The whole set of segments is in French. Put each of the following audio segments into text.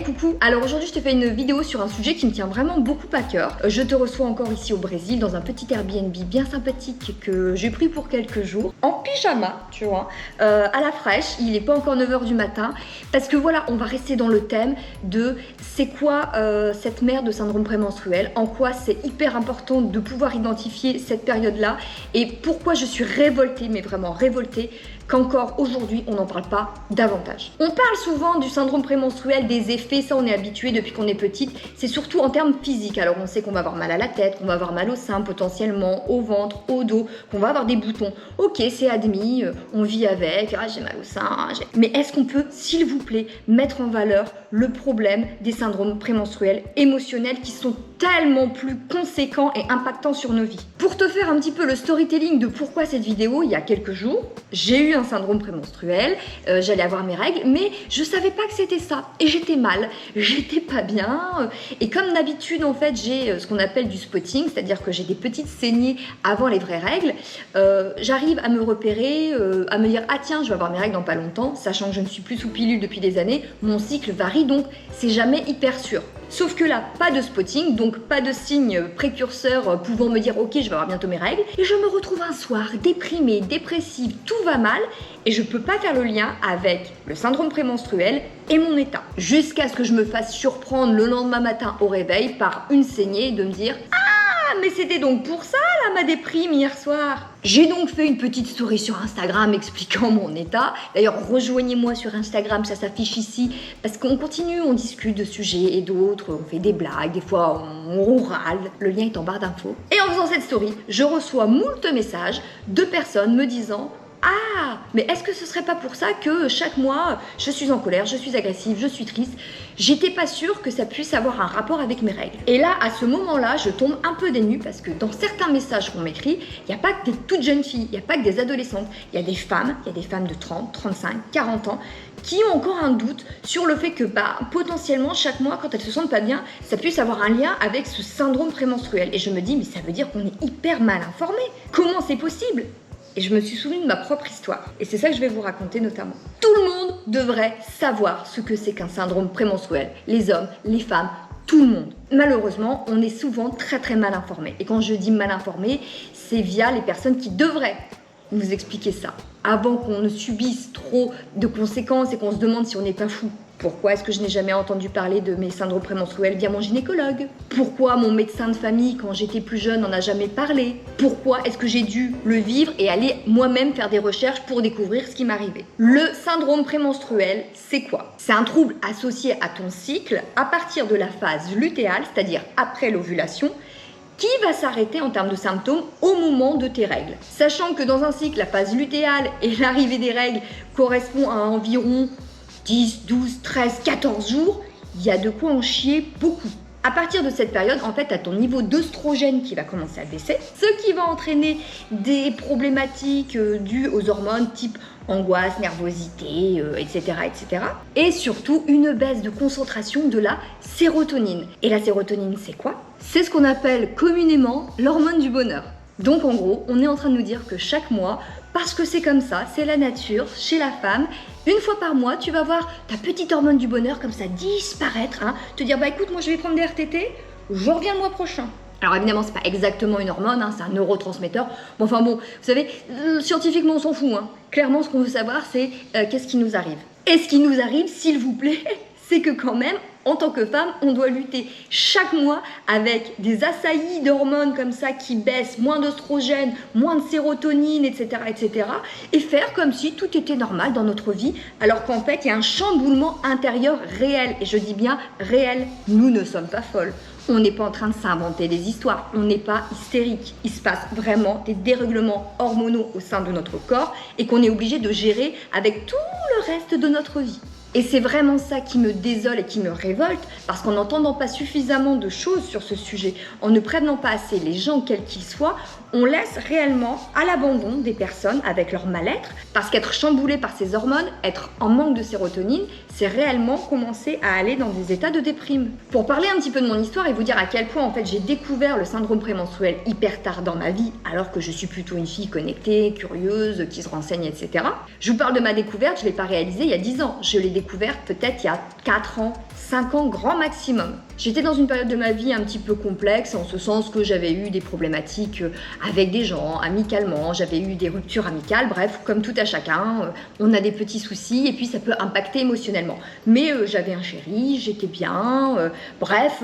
coucou. Alors aujourd'hui je te fais une vidéo sur un sujet qui me tient vraiment beaucoup à cœur. Je te reçois encore ici au Brésil dans un petit Airbnb bien sympathique que j'ai pris pour quelques jours en pyjama, tu vois, à la fraîche. Il n'est pas encore 9h du matin parce que voilà, on va rester dans le thème de c'est quoi cette merde de syndrome prémenstruel, en quoi c'est hyper important de pouvoir identifier cette période-là et pourquoi je suis révoltée, mais vraiment révoltée, qu'encore aujourd'hui on n'en parle pas davantage. On parle souvent du syndrome prémenstruel, des effets, ça on est habitué depuis qu'on est petite, c'est surtout en termes physiques. Alors on sait qu'on va avoir mal à la tête, qu'on va avoir mal au sein potentiellement, au ventre, au dos, qu'on va avoir des boutons. Ok, c'est admis, on vit avec, j'ai mal au sein, mais est-ce qu'on peut, s'il vous plaît, mettre en valeur le problème des syndromes prémenstruels émotionnels qui sont tellement plus conséquents et impactants sur nos vies? Pour te faire un petit peu le storytelling de pourquoi cette vidéo, il y a quelques jours, j'ai eu un syndrome prémenstruel, j'allais avoir mes règles, mais je savais pas que c'était ça et j'étais mal, j'étais pas bien et comme d'habitude en fait j'ai ce qu'on appelle du spotting, c'est-à-dire que j'ai des petites saignées avant les vraies règles, j'arrive à me repérer, à me dire ah tiens je vais avoir mes règles dans pas longtemps, sachant que je ne suis plus sous pilule depuis des années, mon cycle varie donc c'est jamais hyper sûr. Sauf que là, pas de spotting, donc pas de signe précurseur pouvant me dire ok je vais avoir bientôt mes règles. Et je me retrouve un soir déprimée, dépressive, tout va mal et je peux pas faire le lien avec le syndrome prémenstruel et mon état. Jusqu'à ce que je me fasse surprendre le lendemain matin au réveil par une saignée et de me dire ah mais c'était donc pour ça là ma déprime hier soir. J'ai donc fait une petite story sur Instagram expliquant mon état. D'ailleurs, rejoignez-moi sur Instagram, ça s'affiche ici, parce qu'on continue, on discute de sujets et d'autres, on fait des blagues, des fois on râle, le lien est en barre d'infos. Et en faisant cette story, je reçois moult messages de personnes me disant ah, mais est-ce que ce serait pas pour ça que chaque mois, je suis en colère, je suis agressive, je suis triste? J'étais pas sûre que ça puisse avoir un rapport avec mes règles. Et là, à ce moment-là, je tombe un peu dénue parce que dans certains messages qu'on m'écrit, il n'y a pas que des toutes jeunes filles, il n'y a pas que des adolescentes, il y a des femmes de 30, 35, 40 ans qui ont encore un doute sur le fait que potentiellement chaque mois, quand elles se sentent pas bien, ça puisse avoir un lien avec ce syndrome prémenstruel. Et je me dis, mais ça veut dire qu'on est hyper mal informé. Comment c'est possible? Et je me suis souvenu de ma propre histoire. Et c'est ça que je vais vous raconter notamment. Tout le monde devrait savoir ce que c'est qu'un syndrome prémenstruel. Les hommes, les femmes, tout le monde. Malheureusement, on est souvent très très mal informé. Et quand je dis mal informé, c'est via les personnes qui devraient nous expliquer ça. Avant qu'on ne subisse trop de conséquences et qu'on se demande si on n'est pas fou. Pourquoi est-ce que je n'ai jamais entendu parler de mes syndromes prémenstruels via mon gynécologue? Pourquoi mon médecin de famille, quand j'étais plus jeune, n'en a jamais parlé? Pourquoi est-ce que j'ai dû le vivre et aller moi-même faire des recherches pour découvrir ce qui m'arrivait? Le syndrome prémenstruel, c'est quoi? C'est un trouble associé à ton cycle à partir de la phase lutéale, c'est-à-dire après l'ovulation, qui va s'arrêter en termes de symptômes au moment de tes règles. Sachant que dans un cycle, la phase lutéale et l'arrivée des règles correspond à environ 10, 12, 13, 14 jours, il y a de quoi en chier beaucoup. À partir de cette période, en fait, tu as ton niveau d'œstrogène qui va commencer à baisser, ce qui va entraîner des problématiques dues aux hormones type angoisse, nervosité, etc., etc. Et surtout, une baisse de concentration de la sérotonine. Et la sérotonine, c'est quoi? C'est ce qu'on appelle communément l'hormone du bonheur. Donc en gros, on est en train de nous dire que chaque mois, parce que c'est comme ça, c'est la nature, chez la femme, une fois par mois, tu vas voir ta petite hormone du bonheur comme ça disparaître, te dire bah écoute, moi je vais prendre des RTT, je reviens le mois prochain. Alors évidemment, c'est pas exactement une hormone, c'est un neurotransmetteur. Bon, enfin bon, vous savez, scientifiquement on s'en fout. Clairement, ce qu'on veut savoir, c'est qu'est-ce qui nous arrive. Et ce qui nous arrive, s'il vous plaît, c'est que quand même, en tant que femme, on doit lutter chaque mois avec des assaillis d'hormones comme ça qui baissent, moins d'oestrogène, moins de sérotonine, etc., etc. et faire comme si tout était normal dans notre vie, alors qu'en fait, il y a un chamboulement intérieur réel. Et je dis bien réel, nous ne sommes pas folles. On n'est pas en train de s'inventer des histoires, on n'est pas hystérique. Il se passe vraiment des dérèglements hormonaux au sein de notre corps et qu'on est obligé de gérer avec tout le reste de notre vie. Et c'est vraiment ça qui me désole et qui me révolte, parce qu'en n'entendant pas suffisamment de choses sur ce sujet, en ne prévenant pas assez les gens quels qu'ils soient, on laisse réellement à l'abandon des personnes avec leur mal-être, parce qu'être chamboulé par ces hormones, être en manque de sérotonine, c'est réellement commencer à aller dans des états de déprime. Pour parler un petit peu de mon histoire et vous dire à quel point en fait j'ai découvert le syndrome prémenstruel hyper tard dans ma vie, alors que je suis plutôt une fille connectée, curieuse, qui se renseigne, etc. Je vous parle de ma découverte, je ne l'ai pas réalisée il y a 10 ans. Je l'ai découverte peut-être il y a 4 ans, 5 ans grand maximum. J'étais dans une période de ma vie un petit peu complexe, en ce sens que j'avais eu des problématiques avec des gens, amicalement, j'avais eu des ruptures amicales, bref, comme tout à chacun, on a des petits soucis et puis ça peut impacter émotionnellement. Mais j'avais un chéri, j'étais bien, bref...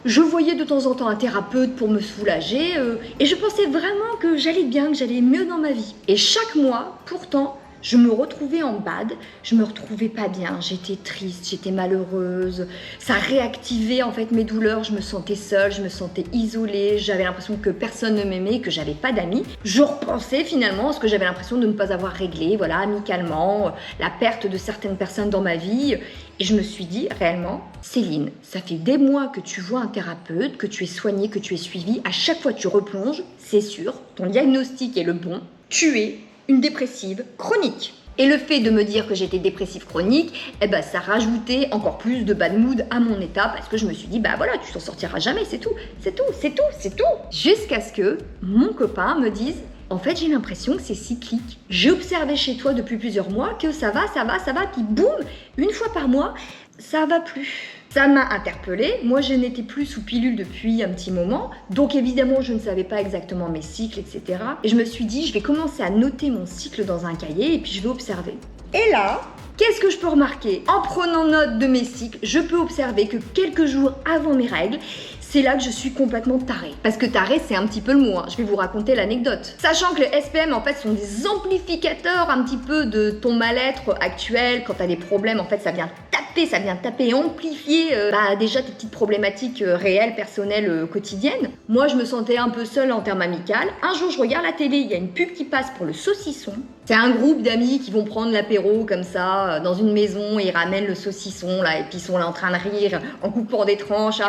je voyais de temps en temps un thérapeute pour me soulager et je pensais vraiment que j'allais bien, que j'allais mieux dans ma vie. Et chaque mois, pourtant, je me retrouvais en bad, je me retrouvais pas bien, j'étais triste, j'étais malheureuse, ça réactivait en fait mes douleurs, je me sentais seule, je me sentais isolée, j'avais l'impression que personne ne m'aimait, que j'avais pas d'amis. Je repensais finalement à ce que j'avais l'impression de ne pas avoir réglé, voilà, amicalement, la perte de certaines personnes dans ma vie. Et je me suis dit réellement, Céline, ça fait des mois que tu vois un thérapeute, que tu es soignée, que tu es suivie, à chaque fois tu replonges, c'est sûr, ton diagnostic est le bon, tu es une dépressive chronique. Et le fait de me dire que j'étais dépressive chronique, ça rajoutait encore plus de bad mood à mon état parce que je me suis dit, voilà, tu t'en sortiras jamais, c'est tout. Jusqu'à ce que mon copain me dise, en fait, j'ai l'impression que c'est cyclique. J'ai observé chez toi depuis plusieurs mois que ça va, puis boum, une fois par mois, ça va plus. Ça m'a interpellée, moi je n'étais plus sous pilule depuis un petit moment, donc évidemment je ne savais pas exactement mes cycles, etc. Et je me suis dit, je vais commencer à noter mon cycle dans un cahier et puis je vais observer. Et là, qu'est-ce que je peux remarquer? En prenant note de mes cycles, je peux observer que quelques jours avant mes règles, c'est là que je suis complètement tarée. Parce que tarée, c'est un petit peu le mot, je vais vous raconter l'anecdote. Sachant que les SPM, en fait, sont des amplificateurs un petit peu de ton mal-être actuel. Quand t'as des problèmes, en fait, ça vient taper et amplifier déjà tes petites problématiques réelles, personnelles, quotidiennes. Moi, je me sentais un peu seule en termes amicales. Un jour, je regarde la télé, il y a une pub qui passe pour le saucisson. C'est un groupe d'amis qui vont prendre l'apéro comme ça, dans une maison, et ils ramènent le saucisson, là, et puis ils sont là en train de rire, en coupant des tranches,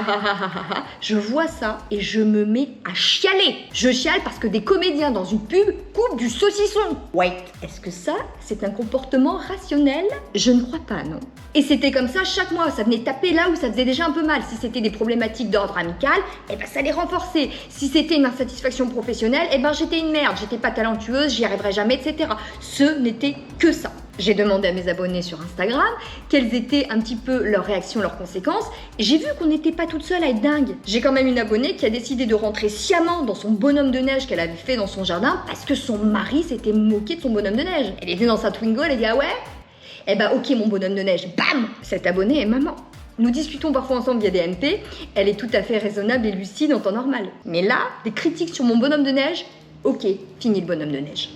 Je vois ça, et je me mets à chialer. Je chiale parce que des comédiens dans une pub coupent du saucisson. Wait, est-ce que ça, c'est un comportement rationnel? Je ne crois pas, non. Et c'était comme ça chaque mois, ça venait taper là où ça faisait déjà un peu mal. Si c'était des problématiques d'ordre amical, ça les renforçait. Si c'était une insatisfaction professionnelle, j'étais une merde, j'étais pas talentueuse, j'y arriverais jamais, etc. Ce n'était que ça. J'ai demandé à mes abonnés sur Instagram quelles étaient un petit peu leurs réactions, leurs conséquences. Et j'ai vu qu'on n'était pas toute seule à être dingue. J'ai quand même une abonnée qui a décidé de rentrer sciemment dans son bonhomme de neige qu'elle avait fait dans son jardin parce que son mari s'était moqué de son bonhomme de neige. Elle était dans sa Twingo, elle a dit ah ouais? Ok mon bonhomme de neige, bam! Cette abonnée est maman. Nous discutons parfois ensemble via des MP, elle est tout à fait raisonnable et lucide en temps normal. Mais là, des critiques sur mon bonhomme de neige, ok, fini le bonhomme de neige.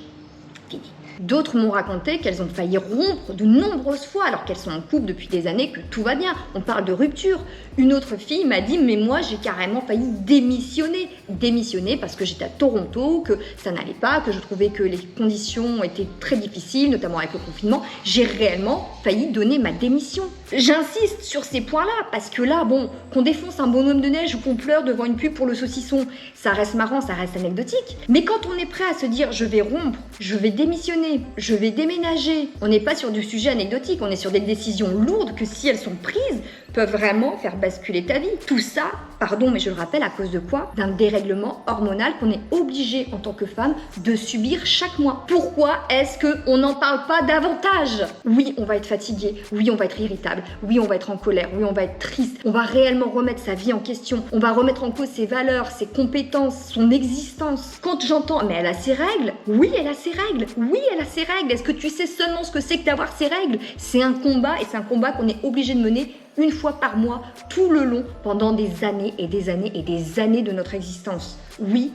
Fini. D'autres m'ont raconté qu'elles ont failli rompre de nombreuses fois alors qu'elles sont en couple depuis des années, que tout va bien. On parle de rupture. Une autre fille m'a dit mais moi j'ai carrément failli démissionner. Démissionner parce que j'étais à Toronto, que ça n'allait pas, que je trouvais que les conditions étaient très difficiles, notamment avec le confinement. J'ai réellement failli donner ma démission. J'insiste sur ces points-là parce que là, qu'on défonce un bonhomme de neige ou qu'on pleure devant une pub pour le saucisson, ça reste marrant, ça reste anecdotique. Mais quand on est prêt à se dire je vais rompre, je vais démissionner, je vais déménager, on n'est pas sur du sujet anecdotique, on est sur des décisions lourdes que si elles sont prises, peuvent vraiment faire basculer ta vie. Tout ça, pardon, mais je le rappelle, à cause de quoi? D'un dérèglement hormonal qu'on est obligé en tant que femme de subir chaque mois. Pourquoi est-ce qu'on n'en parle pas davantage? Oui, on va être fatigué, oui, on va être irritable, oui, on va être en colère, oui, on va être triste, on va réellement remettre sa vie en question, on va remettre en cause ses valeurs, ses compétences, son existence. Quand j'entends, mais elle a ses règles, oui, elle a ses règles, oui, elle a ses règles, est-ce que tu sais seulement ce que c'est que d'avoir ses règles? C'est un combat et c'est un combat qu'on est obligé de mener une fois par mois, tout le long, pendant des années et des années et des années de notre existence. Oui,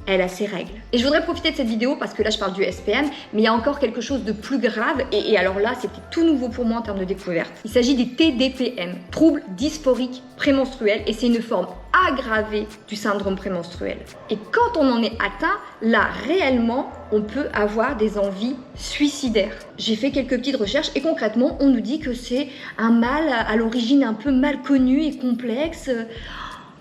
elle a ses règles. Et je voudrais profiter de cette vidéo parce que là je parle du SPM, mais il y a encore quelque chose de plus grave et alors là c'était tout nouveau pour moi en termes de découverte. Il s'agit des TDPM, troubles dysphoriques prémenstruels, et c'est une forme aggravée du syndrome prémenstruel. Et quand on en est atteint, là réellement on peut avoir des envies suicidaires. J'ai fait quelques petites recherches et concrètement on nous dit que c'est un mal à l'origine un peu mal connu et complexe.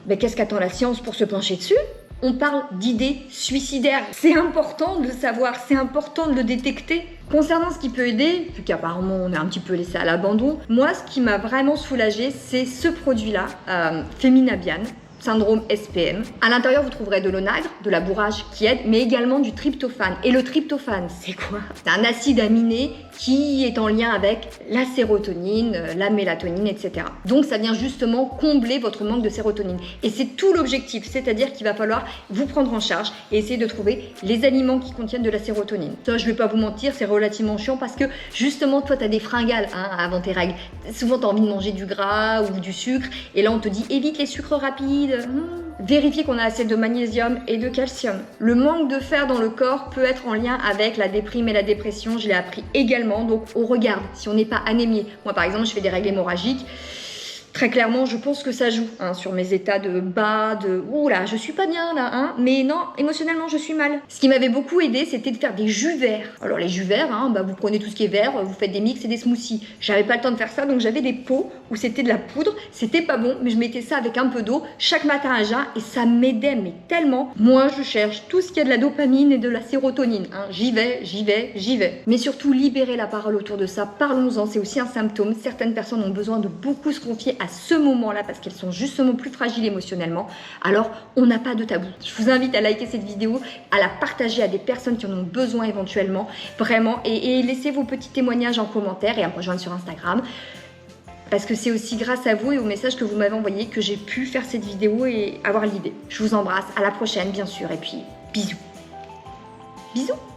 Mais qu'est-ce qu'attend la science pour se pencher dessus? on parle d'idées suicidaires. C'est important de le savoir, c'est important de le détecter. Concernant ce qui peut aider, vu qu'apparemment on est un petit peu laissé à l'abandon, moi ce qui m'a vraiment soulagée, c'est ce produit-là, Feminabian. Syndrome SPM. À l'intérieur, vous trouverez de l'onagre, de la bourrage qui aide, mais également du tryptophane. Et le tryptophane, c'est quoi? C'est un acide aminé qui est en lien avec la sérotonine, la mélatonine, etc. Donc ça vient justement combler votre manque de sérotonine. Et c'est tout l'objectif, c'est-à-dire qu'il va falloir vous prendre en charge et essayer de trouver les aliments qui contiennent de la sérotonine. Ça, je vais pas vous mentir, c'est relativement chiant parce que justement, toi, tu as des fringales avant tes règles. Souvent, tu as envie de manger du gras ou du sucre, et là, on te dit évite les sucres rapides. Vérifiez qu'on a assez de magnésium et de calcium. Le manque de fer dans le corps peut être en lien avec la déprime et la dépression, je l'ai appris également, donc on regarde si on n'est pas anémié. Moi par exemple, je fais des règles hémorragiques. Très clairement, je pense que ça joue sur mes états de bas, oula, je suis pas bien là, mais non, émotionnellement, je suis mal. Ce qui m'avait beaucoup aidé, c'était de faire des jus verts. Alors les jus verts, vous prenez tout ce qui est vert, vous faites des mix et des smoothies. J'avais pas le temps de faire ça, donc j'avais des pots où c'était de la poudre, c'était pas bon, mais je mettais ça avec un peu d'eau chaque matin à jeun et ça m'aidait, mais tellement. Moi, je cherche tout ce qui a de la dopamine et de la sérotonine. J'y vais. Mais surtout, libérer la parole autour de ça, parlons-en, c'est aussi un symptôme. Certaines personnes ont besoin de beaucoup se confier à ce moment-là parce qu'elles sont justement plus fragiles émotionnellement. Alors, on n'a pas de tabou. Je vous invite à liker cette vidéo, à la partager à des personnes qui en ont besoin éventuellement, vraiment, et laissez vos petits témoignages en commentaire et à me rejoindre sur Instagram. Parce que c'est aussi grâce à vous et aux messages que vous m'avez envoyés que j'ai pu faire cette vidéo et avoir l'idée. Je vous embrasse, à la prochaine bien sûr, et puis bisous. Bisous.